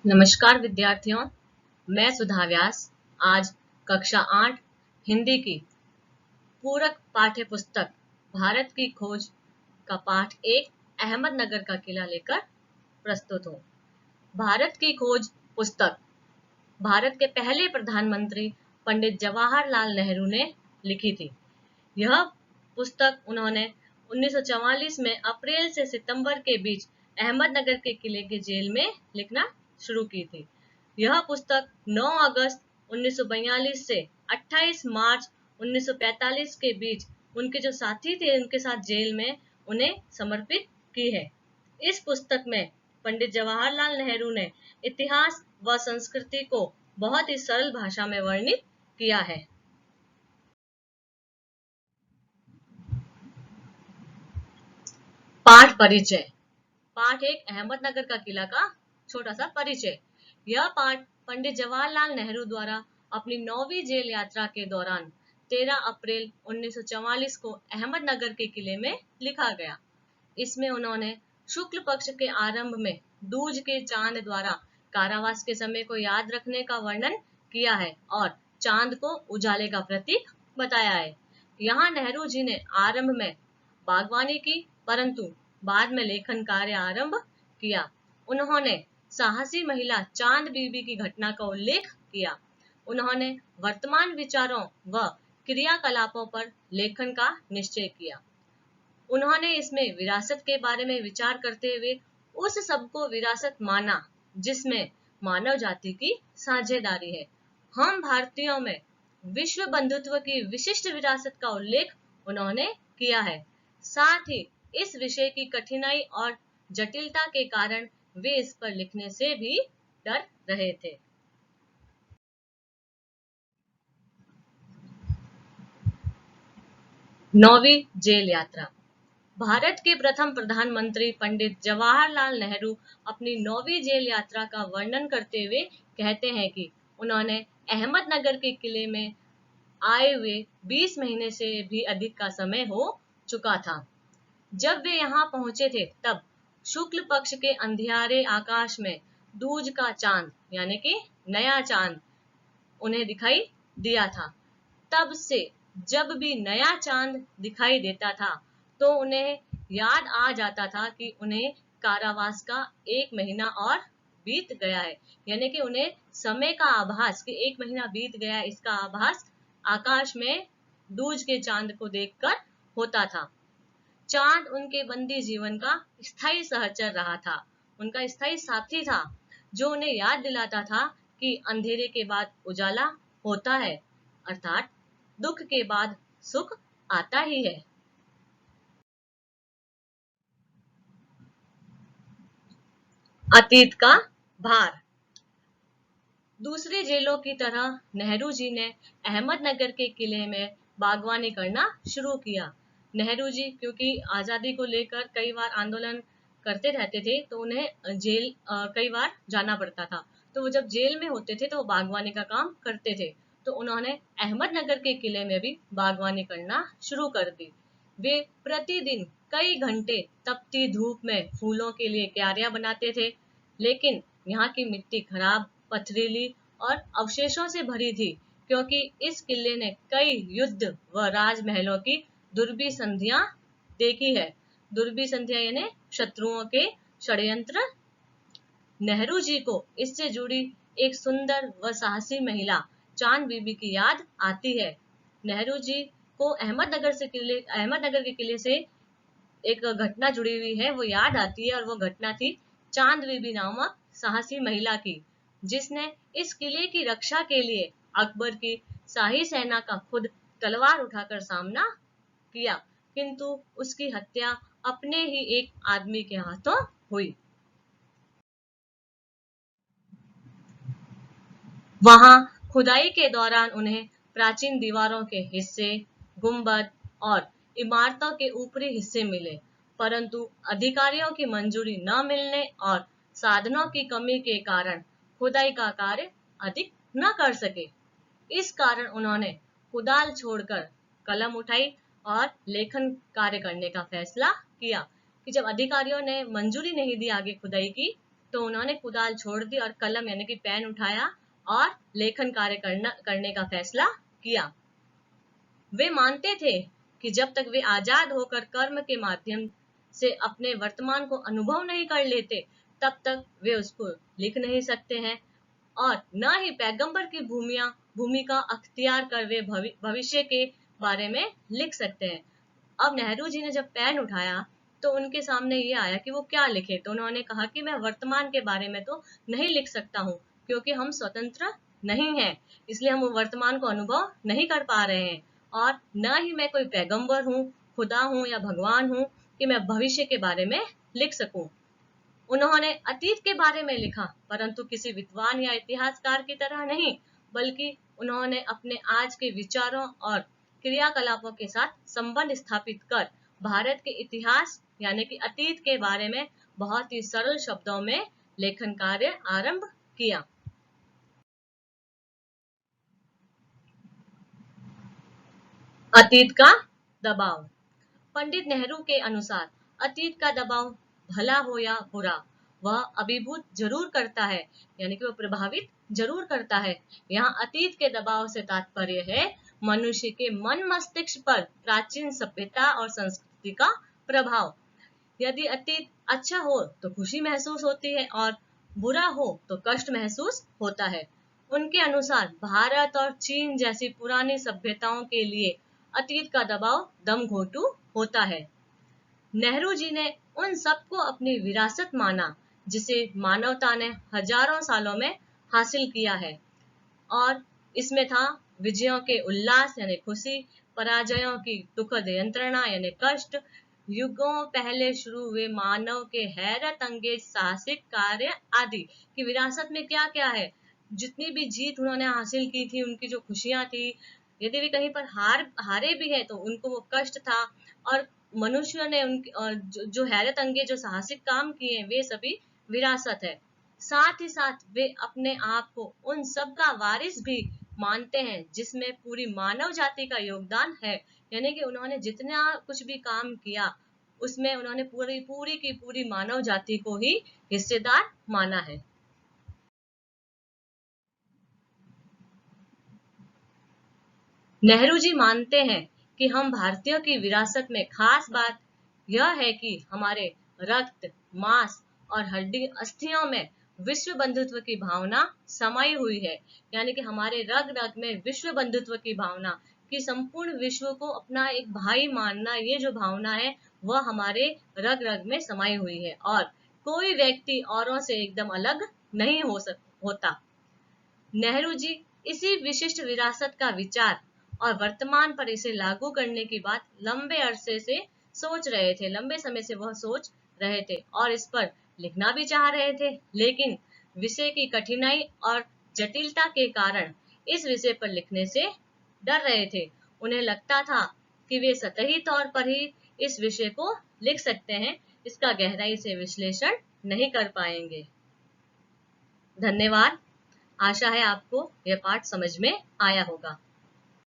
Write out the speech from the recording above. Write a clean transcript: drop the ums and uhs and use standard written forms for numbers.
नमस्कार विद्यार्थियों, मैं सुधा व्यास आज कक्षा 8 हिंदी की पूरक पाठ्य पुस्तक भारत की खोज का पाठ 1 अहमदनगर का किला लेकर प्रस्तुत हूँ। भारत की खोज पुस्तक भारत के पहले प्रधानमंत्री पंडित जवाहरलाल नेहरू ने लिखी थी। यह पुस्तक उन्होंने 1944 में अप्रैल से सितंबर के बीच अहमदनगर के किले के जेल में लिखना शुरू की थी। यह पुस्तक 9 अगस्त 1942 से 28 मार्च 1945 के बीच उनके जो साथी थे उनके साथ जेल में उन्हें समर्पित की है। इस पुस्तक में पंडित जवाहरलाल नेहरू ने इतिहास व संस्कृति को बहुत ही सरल भाषा में वर्णित किया है। पाठ परिचय। पाठ 1 अहमदनगर का किला का छोटा सा परिचय। यह पाठ पंडित जवाहरलाल नेहरू द्वारा अपनी 9वीं जेल यात्रा के दौरान 13 अप्रैल 1944 को अहमदनगर के किले में लिखा गया। इसमें उन्होंने शुक्ल पक्ष के आरंभ में दूज के चांद द्वारा कारावास के समय को याद रखने का वर्णन किया है और चांद को उजाले का प्रतीक बताया है। यहाँ नेहरू जी ने आरंभ में बागवानी की, परंतु बाद में लेखन कार्य आरंभ किया। उन्होंने साहसी महिला चांद बीबी की घटना का उल्लेख किया। उन्होंने वर्तमान विचारों व क्रियाकलापों पर लेखन का निश्चय किया। उन्होंने इसमें विरासत के बारे में विचार करते हुए उस सबको विरासत माना जिसमें मानव जाति की साझेदारी है। हम भारतीयों में विश्व बंधुत्व की विशिष्ट विरासत का उल्लेख उन्होंने किया है। साथ ही इस विषय की कठिनाई और जटिलता के कारण वे इस पर लिखने से भी डर रहे थे। नौवीं जेल यात्रा। भारत के प्रथम प्रधानमंत्री पंडित जवाहरलाल नेहरू अपनी 9वीं जेल यात्रा का वर्णन करते हुए कहते हैं कि उन्होंने अहमदनगर के किले में आए हुए 20 महीने से भी अधिक का समय हो चुका था। जब वे यहाँ पहुंचे थे तब शुक्ल पक्ष के अंधियारे आकाश में दूज का चांद यानी कि नया चांद उन्हें दिखाई दिया था। तब से जब भी नया चांद दिखाई देता था तो उन्हें याद आ जाता था कि उन्हें कारावास का 1 महीना और बीत गया है, यानी कि उन्हें समय का आभास कि 1 महीना बीत गया, इसका आभास आकाश में दूज के चांद को देखकर होता था। चांद उनके बंदी जीवन का स्थायी सहचर रहा था, उनका स्थायी साथी था जो उन्हें याद दिलाता था कि अंधेरे के बाद उजाला होता है, अर्थात दुख के बाद सुख आता ही है। अतीत का भार। दूसरी जेलों की तरह नेहरू जी ने अहमदनगर के किले में बागवानी करना शुरू किया। नेहरू जी क्योंकि आजादी को लेकर कई बार आंदोलन करते रहते थे तो उन्हें जेल कई बार जाना पड़ता था, तो वो जब जेल में होते थे तो वो बागवानी का काम करते थे। तो उन्होंने अहमदनगर के किले में भी बागवानी करना शुरू कर दी। वे प्रतिदिन कई घंटे तपती धूप में फूलों के लिए क्यारियां बनाते थे, लेकिन यहाँ की मिट्टी खराब, पथरीली और अवशेषों से भरी थी क्योंकि इस किले ने कई युद्ध व राजमहलों की दुर्बी संधियां देखी है। दुर्बी संधियां यानी शत्रुओं के षड्यंत्र। नेहरू जी को इससे जुड़ी एक सुंदर व साहसी महिला चांद बीबी की याद आती है। नेहरू जी को अहमदनगर के किले से एक घटना जुड़ी हुई है, वो याद आती है और वो घटना थी चांद बीबी नामक साहसी महिला की, जिसने इस किले की रक्षा के लिए अकबर की शाही सेना का खुद तलवार उठाकर सामना किया, किंतु उसकी हत्या अपने ही एक आदमी के हाथों हुई। वहां खुदाई के दौरान उन्हें प्राचीन दीवारों के हिस्से, गुंबद और इमारतों के ऊपरी हिस्से मिले, परंतु अधिकारियों की मंजूरी न मिलने और साधनों की कमी के कारण खुदाई का कार्य अधिक न कर सके। इस कारण उन्होंने कुदाल छोड़कर कलम उठाई और लेखन कार्य करने का फैसला किया कि जब अधिकारियों ने मंजूरी नहीं दी आगे खुदाई की तो उन्होंने कुदाल छोड़ दी और कलम यानी कि पेन उठाया और लेखन कार्य करने का फैसला किया। वे मानते थे कि जब तक वे आजाद होकर कर्म के माध्यम से अपने वर्तमान को अनुभव नहीं कर लेते, तब तक वे उसको लिख नहीं सकते हैं और न ही पैगंबर की भूमिका अख्तियार कर वे भविष्य के बारे में लिख सकते हैं। अब नेहरू जी ने जब पेन उठाया तो उनके सामने ये आया कि वो क्या लिखे, तो उन्होंने कहा कि मैं वर्तमान के बारे में तो नहीं लिख सकता हूँ क्योंकि हम स्वतंत्र नहीं हैं, इसलिए हम वर्तमान को अनुभव नहीं कर पा रहे हैं और न ही मैं कोई पैगंबर हूँ, खुदा हूँ या भगवान हूँ कि मैं भविष्य के बारे में लिख सकूं। उन्होंने अतीत के बारे में लिखा, परंतु किसी विद्वान या इतिहासकार की तरह नहीं, बल्कि उन्होंने अपने आज के विचारों और क्रियाकलापों के साथ संबंध स्थापित कर भारत के इतिहास यानी कि अतीत के बारे में बहुत ही सरल शब्दों में लेखन कार्य आरंभ किया। अतीत का दबाव। पंडित नेहरू के अनुसार अतीत का दबाव भला हो या बुरा, वह अभिभूत जरूर करता है, यानी कि वह प्रभावित जरूर करता है। यहाँ अतीत के दबाव से तात्पर्य है मनुष्य के मन मस्तिष्क पर प्राचीन सभ्यता और संस्कृति का प्रभाव। यदि अतीत अच्छा हो तो खुशी महसूस होती है और बुरा हो तो कष्ट महसूस होता है। उनके अनुसार भारत और चीन जैसी पुरानी सभ्यताओं के लिए अतीत का दबाव दमघोंटू होता है। नेहरू जी ने उन सबको अपनी विरासत माना जिसे मानवता ने हजारों सालों में हासिल किया है और इसमें था विजयों के उल्लास यानी खुशी, पराजयों की दुखद यंत्रणा यानी कष्ट, युगों पहले शुरू हुए मानव के हैरत अंगेज साहसिक कार्य आदि। की विरासत में क्या क्या है, जितनी भी जीत उन्होंने हासिल की थी, उनकी जो खुशियां थी, यदि भी कहीं पर हारे भी है तो उनको वो कष्ट था और मनुष्य ने उनके जो हैरत अंगेज जो साहसिक काम किए वे सभी विरासत है। साथ ही साथ वे अपने आप को उन सब का वारिस भी मानते हैं जिसमें पूरी मानव जाति का योगदान है, यानी कि उन्होंने जितना कुछ भी काम किया उसमें उन्होंने पूरी पूरी की पूरी मानव जाति को ही हिस्सेदार माना है। नेहरू जी मानते हैं कि हम भारतीयों की विरासत में खास बात यह है कि हमारे रक्त, मांस और हड्डी अस्थियों में विश्व बंधुत्व की भावना समाई हुई है, यानी कि हमारे रग रग में विश्व बंधुत्व की भावना, कि संपूर्ण विश्व को अपना एक भाई मानना, ये जो भावना है वह हमारे रग रग में समाई हुई है और कोई व्यक्ति औरों से एकदम अलग नहीं होता। नेहरू जी इसी विशिष्ट विरासत का विचार और वर्तमान पर इसे लागू करने की बात लंबे अरसे से सोच रहे थे, लंबे समय से वह सोच रहे थे और इस पर लिखना भी चाह रहे थे, लेकिन विषय की कठिनाई और जटिलता के कारण इस विषय पर लिखने से डर रहे थे। उन्हें लगता था कि वे सतही तौर पर ही इस विषय को लिख सकते हैं, इसका गहराई से विश्लेषण नहीं कर पाएंगे। धन्यवाद। आशा है आपको यह पाठ समझ में आया होगा।